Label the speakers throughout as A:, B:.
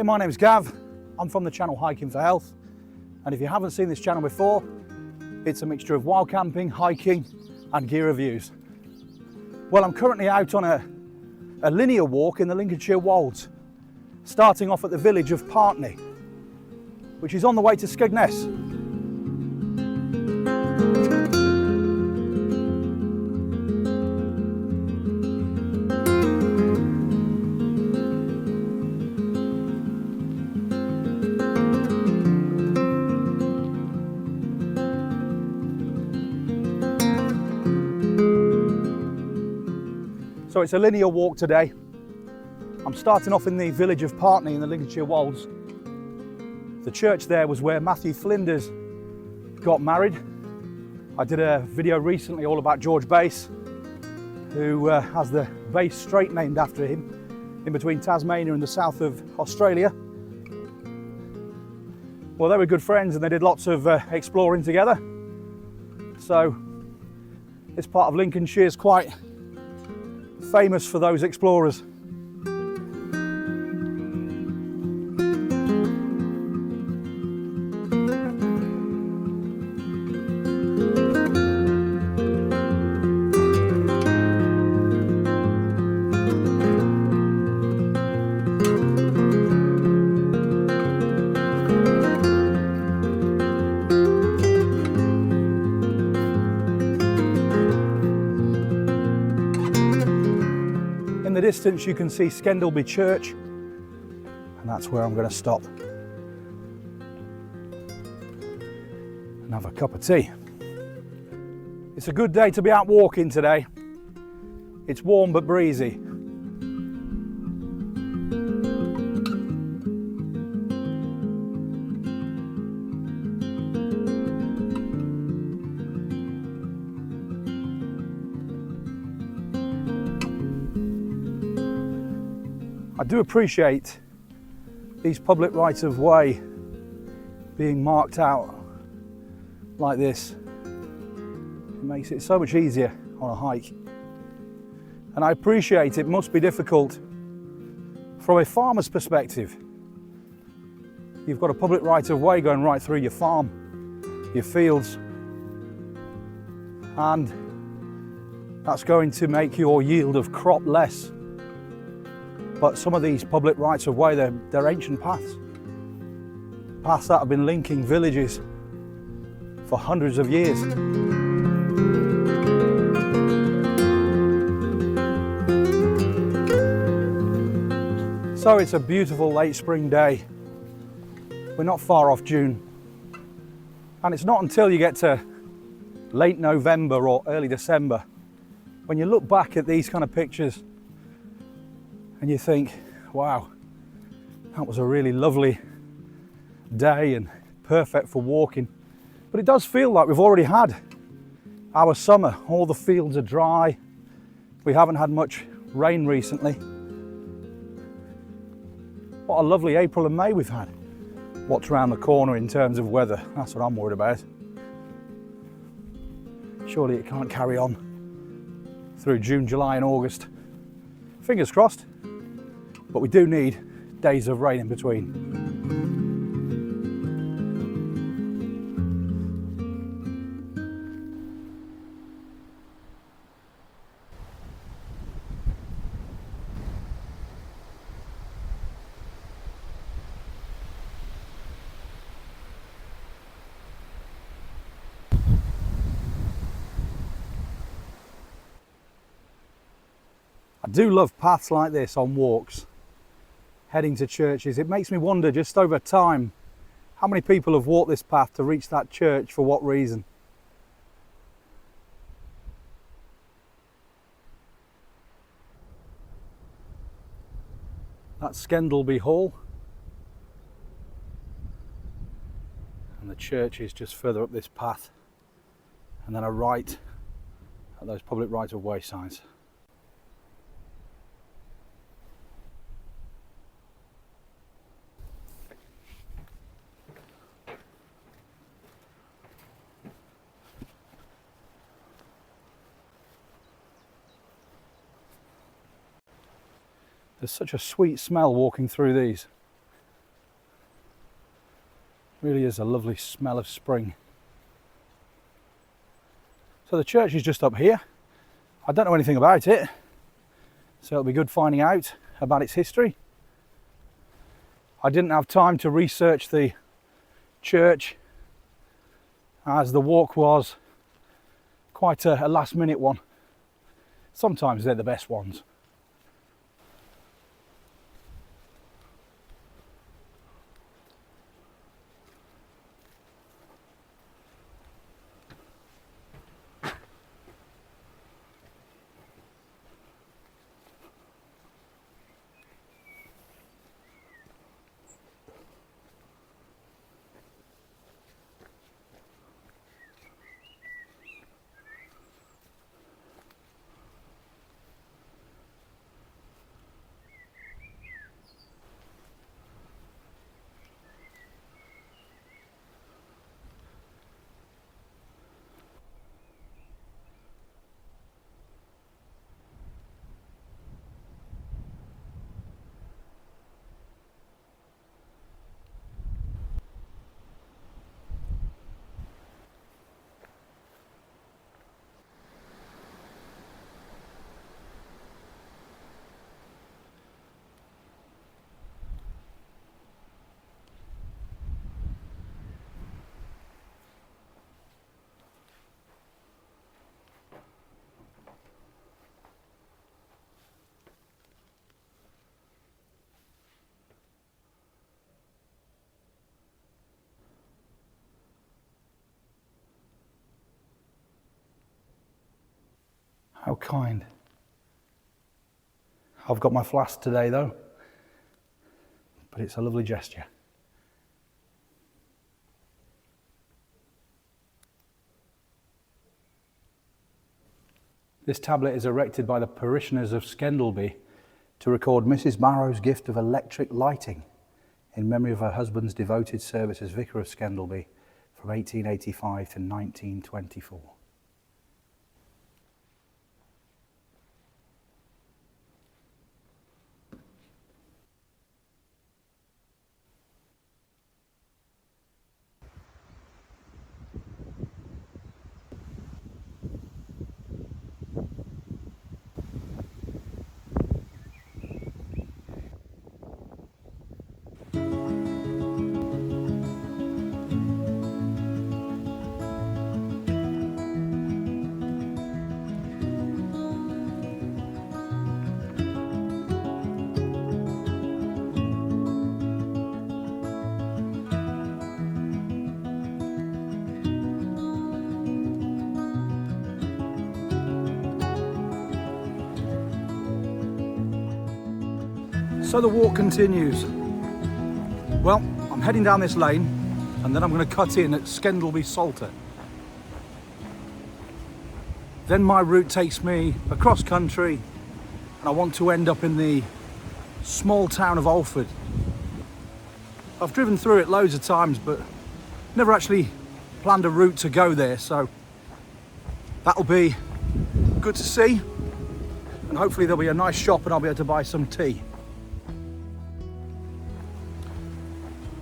A: Hey, my name's Gav. I'm from the channel Hiking for Health, and if you haven't seen this channel before, it's a mixture of wild camping, hiking and gear reviews. Well, I'm currently out on a linear walk in the Lincolnshire Wolds, starting off at the village of Partney, which is on the way to Skegness. So it's a linear walk today. I'm starting off in the village of Partney in the Lincolnshire Wolds. The church there was where Matthew Flinders got married. I did a video recently all about George Bass, who has the Bass Strait named after him in between Tasmania and the south of Australia. Well, they were good friends and they did lots of exploring together. So this part of Lincolnshire is quite famous for those explorers. In the distance you can see Skendleby Church, and that's where I'm going to stop and have a cup of tea. It's a good day to be out walking today. It's warm but breezy. I do appreciate these public rights of way being marked out like this. It makes it so much easier on a hike. And I appreciate it must be difficult from a farmer's perspective. You've got a public right of way going right through your farm, your fields, and that's going to make your yield of crop less. But some of these public rights of way, they're ancient paths. Paths that have been linking villages for hundreds of years. So it's a beautiful late spring day. We're not far off June. And it's not until you get to late November or early December when you look back at these kind of pictures and you think, wow, that was a really lovely day and perfect for walking. But it does feel like we've already had our summer. All the fields are dry. We haven't had much rain recently. What a lovely April and May we've had. What's around the corner in terms of weather? That's what I'm worried about. Surely it can't carry on through June, July and August. Fingers crossed. But we do need days of rain in between. I do love paths like this on walks, heading to churches. It makes me wonder, just over time, how many people have walked this path to reach that church, for what reason? That's Skendleby Hall, and the church is just further up this path, and then a right at those public right of way signs. There's such a sweet smell walking through these. Really is a lovely smell of spring. So the church is just up here. I don't know anything about it, so it'll be good finding out about its history. I didn't have time to research the church, as the walk was quite a last minute one. Sometimes they're the best ones. How kind. I've got my flask today though, but it's a lovely gesture. This tablet is erected by the parishioners of Skendleby to record Mrs. Barrow's gift of electric lighting in memory of her husband's devoted service as Vicar of Skendleby from 1885 to 1924. So the walk continues. Well, I'm heading down this lane and then I'm going to cut in at Skendleby Psalter. Then my route takes me across country and I want to end up in the small town of Alford. I've driven through it loads of times but never actually planned a route to go there, so that'll be good to see, and hopefully there'll be a nice shop and I'll be able to buy some tea.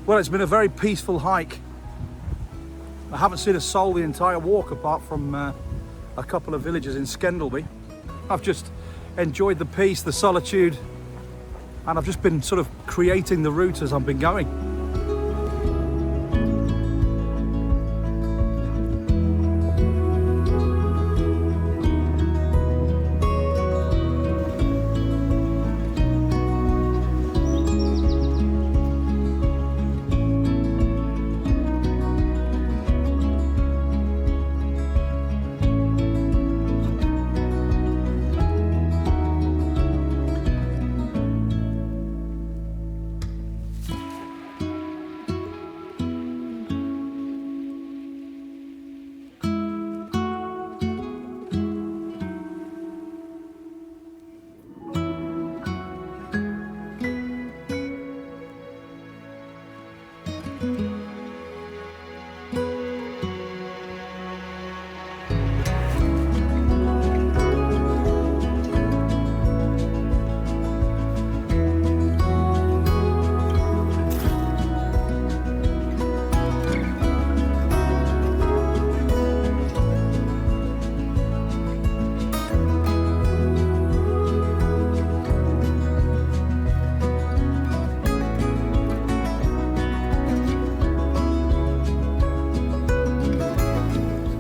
A: Well, it's been a very peaceful hike. I haven't seen a soul the entire walk apart from a couple of villages in Skendleby. I've just enjoyed the peace, the solitude, and I've just been sort of creating the route as I've been going.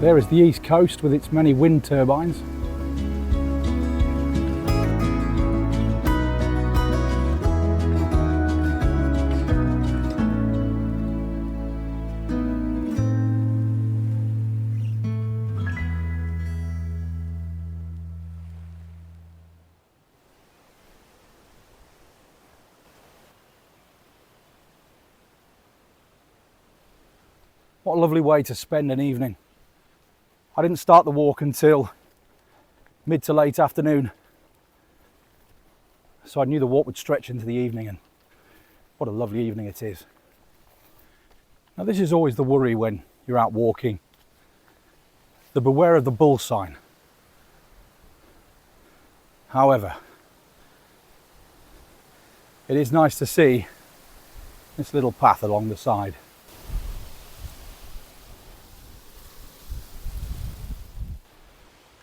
A: There is the east coast with its many wind turbines. What a lovely way to spend an evening. I didn't start the walk until mid to late afternoon, so I knew the walk would stretch into the evening, and what a lovely evening it is. Now this is always the worry when you're out walking, the beware of the bull sign. However, it is nice to see this little path along the side.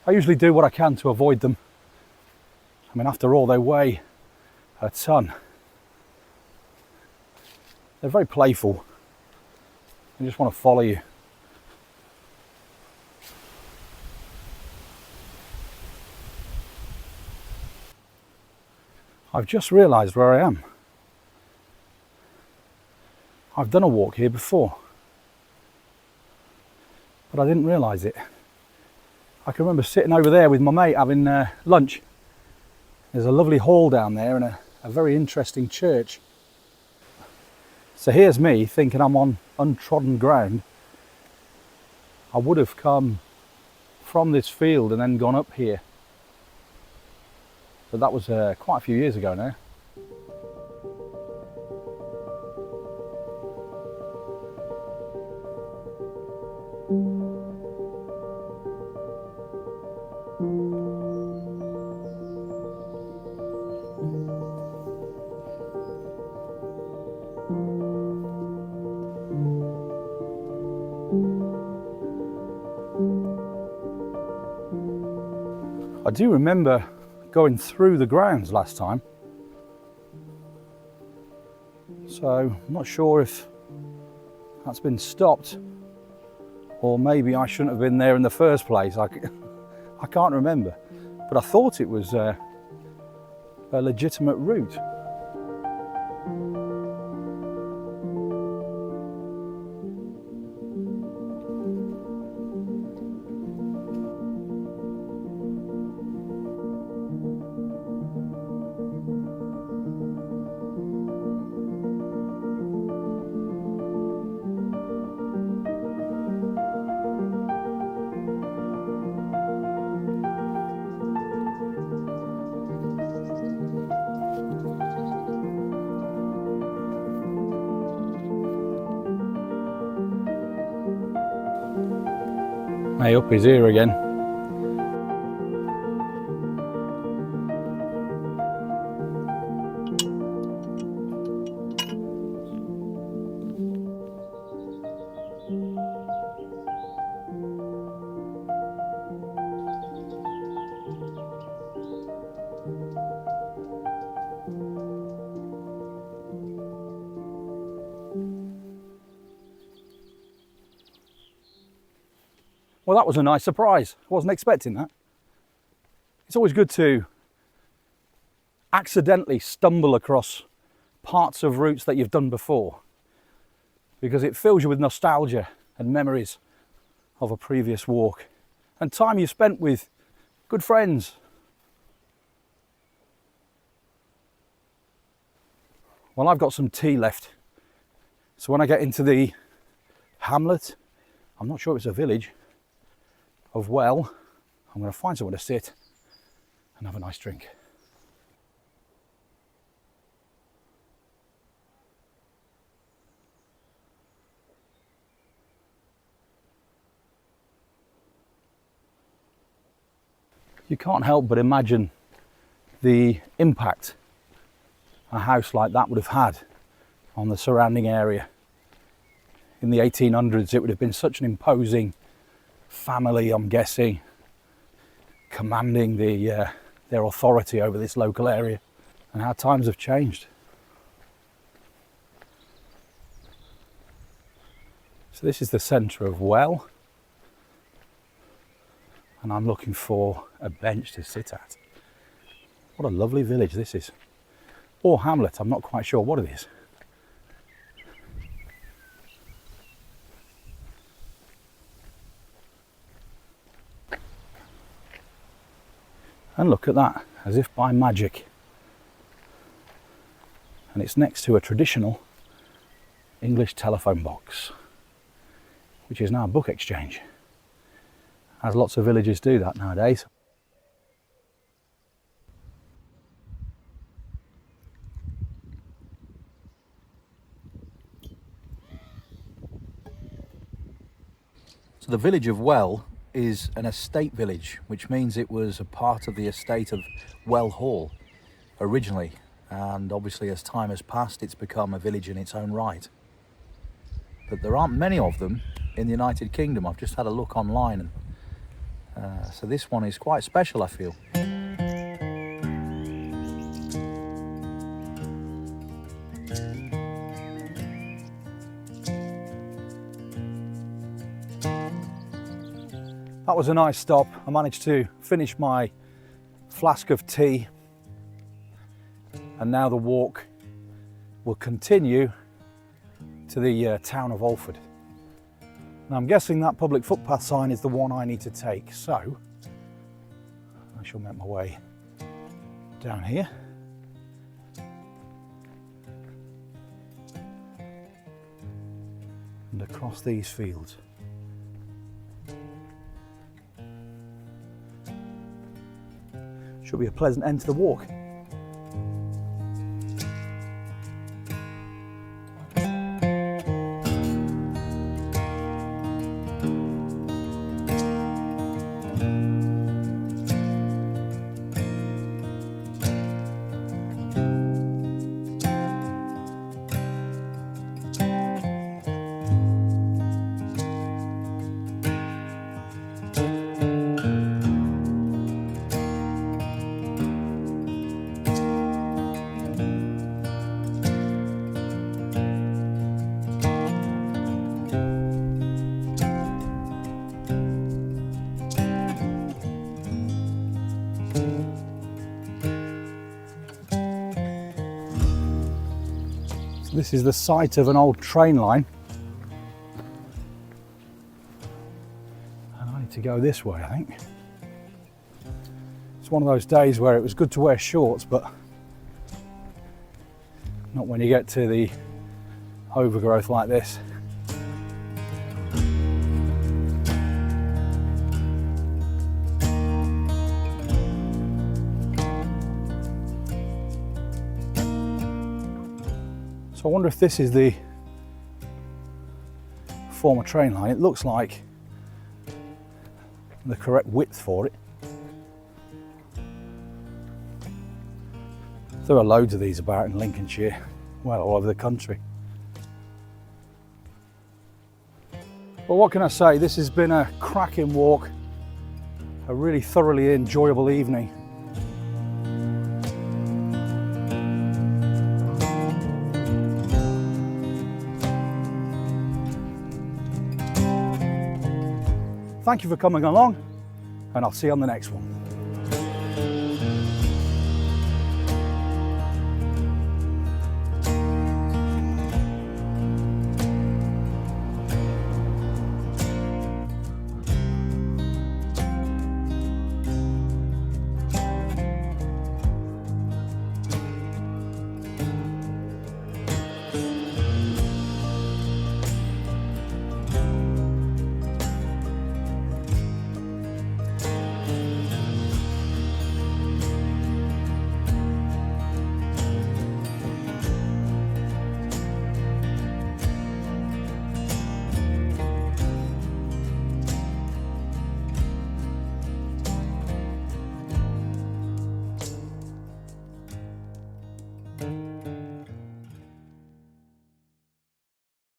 A: I usually do what I can to avoid them. I mean, after all, they weigh a ton. They're very playful. They just want to follow you. I've just realised where I am. I've done a walk here before, but I didn't realise it. I can remember sitting over there with my mate having lunch. There's a lovely hall down there and a very interesting church. So here's me thinking I'm on untrodden ground. I would have come from this field and then gone up here. But that was quite a few years ago now. I do remember going through the grounds last time, so I'm not sure if that's been stopped, or maybe I shouldn't have been there in the first place. I can't remember, but I thought it was a legitimate route. Hey, up he's here again. Well, that was a nice surprise. I wasn't expecting that. It's always good to accidentally stumble across parts of routes that you've done before, because it fills you with nostalgia and memories of a previous walk and time you spent with good friends. Well, I've got some tea left, so when I get into the hamlet, I'm not sure it's a village, of Well, I'm going to find somewhere to sit and have a nice drink. You can't help but imagine the impact a house like that would have had on the surrounding area. In the 1800s, it would have been such an imposing family, I'm guessing, commanding their authority over this local area, and how times have changed. So this is the centre of Well. and I'm looking for a bench to sit at. What a lovely village this is. Or hamlet, I'm not quite sure what it is. And look at that, as if by magic. And it's next to a traditional English telephone box, which is now a book exchange, as lots of villages do that nowadays. So the village of Well is an estate village, which means it was a part of the estate of Well Hall originally, and obviously as time has passed it's become a village in its own right. But there aren't many of them in the United Kingdom. I've just had a look online, and so this one is quite special, I feel. That was a nice stop. I managed to finish my flask of tea, and now the walk will continue to the town of Alford. Now I'm guessing that public footpath sign is the one I need to take, so I shall make my way down here. And across these fields. Should be a pleasant end to the walk. This is the site of an old train line, and I need to go this way, I think. It's one of those days where it was good to wear shorts, but not when you get to the overgrowth like this. So I wonder if this is the former train line. It looks like the correct width for it. There are loads of these about in Lincolnshire, well, all over the country. Well, what can I say? This has been a cracking walk, a really thoroughly enjoyable evening. Thank you for coming along, and I'll see you on the next one.